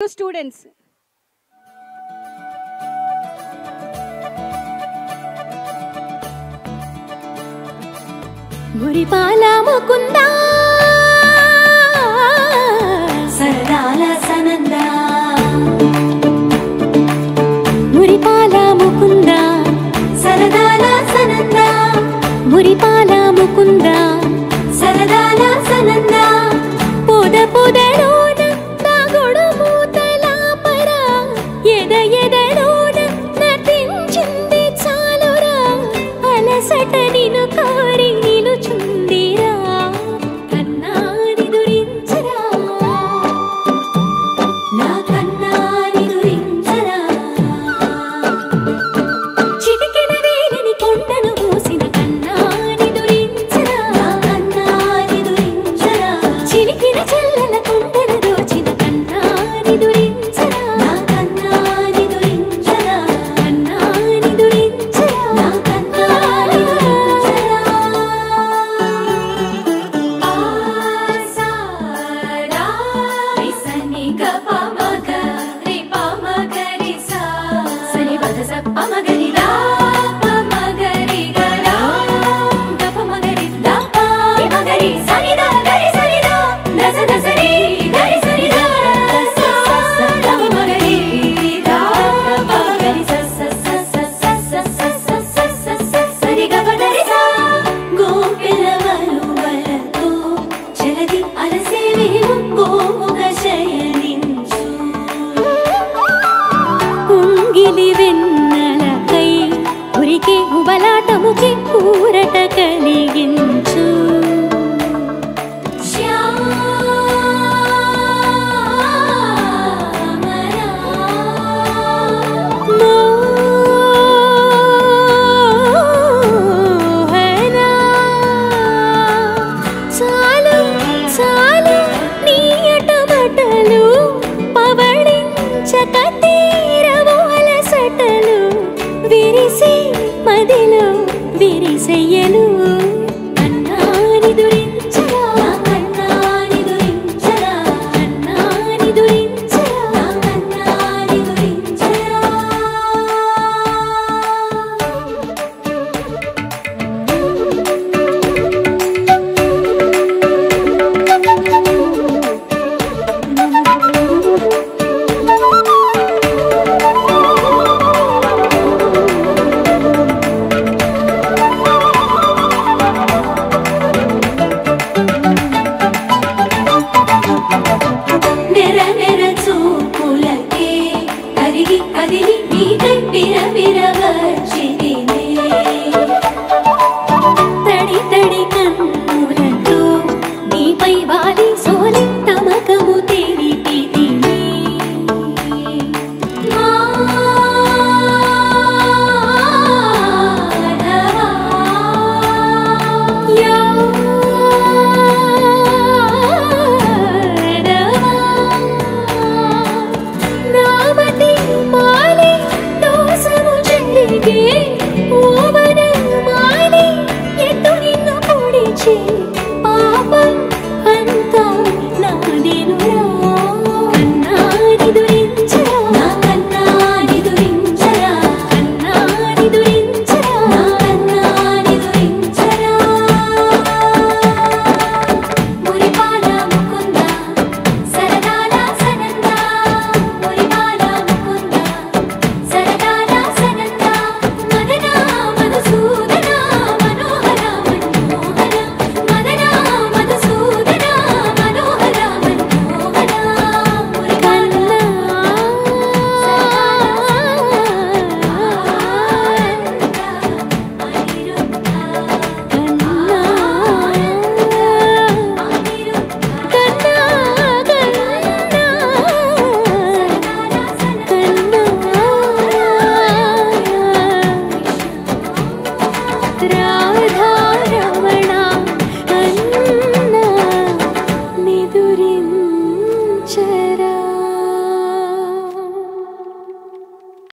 students. మురిపాల ముకుందా సరదాల సనందా మురిపాల ముకుందా సరదాల సనందా మురిపాల ముకుందా సరదాల సనందా పొద పొదలోన నాగొడు మూతలాపరా ఎద ఎదలోన నటించింది చాలురా అలసట నిను కోరి నిలుచుందిరా కన్నాని దురించరా నా కన్నాని దురించరా చిటికెన వేలిని కొండను మూసిన కన్నాని దురించరా నా కన్నాని దురించరా చిలికిన చెల్లెల కొండను దోచిన కన్నాని దురించరా నా కన్నాని దురించరా కన్నాని దురించరా నా కన్నాని దురించరా ఆసారా రిసని గపమగ రిపమగరి సా సని పద సప్పమగరి రా పమగరి గరా గపమగరి దప మగరి సని ద గరి సని ద దస దసరి గరి సని ద స స పమగరి రా పమగరి స స స స స స స స స సరి గపదరి సా గోపిల వలువలతో చలది అలసేవేవు గోముగ శయనించు ఉంగిలి వెన్నెలకై ఉరికే ఉబలాటముకి ఊరట కలిగించు శ్యామరా మోహనా చాలు చాలు నీ అటమటలు పవళించక తీరవు అలసటలు విరిసే మదిలో విరిసెయ్యలు కన్నాని దురించరా కన్నాని దురించరా కన్నాని దురించరా కన్నాని దురించరా నెర నెర చూపులకే కరిగి కదిలి నీకై విర వచ్చిదినే తడి తడి కన్నులతో నీపై వాలి సోలి తమకము తెలిపితినే నామతి మాలి దోసము చెల్లిగే ఓవన మాలి ఎత్తు నిన్ను పొడిచి పాపం అంతా నాదేనురా కన్నాని దురించరా నా కన్నాని దురించరా కన్నాని దురించరా నా కన్నాని దురించరా మురిపాల ముకుందా సరదాల సనందా మురిపాల ముకుందా సరదాల సనందా మదనా మధుసూదనా మనోహర మన్మోహన మదనా మధుసూదనా మనోహర మన్మోహన మురికన్నా రా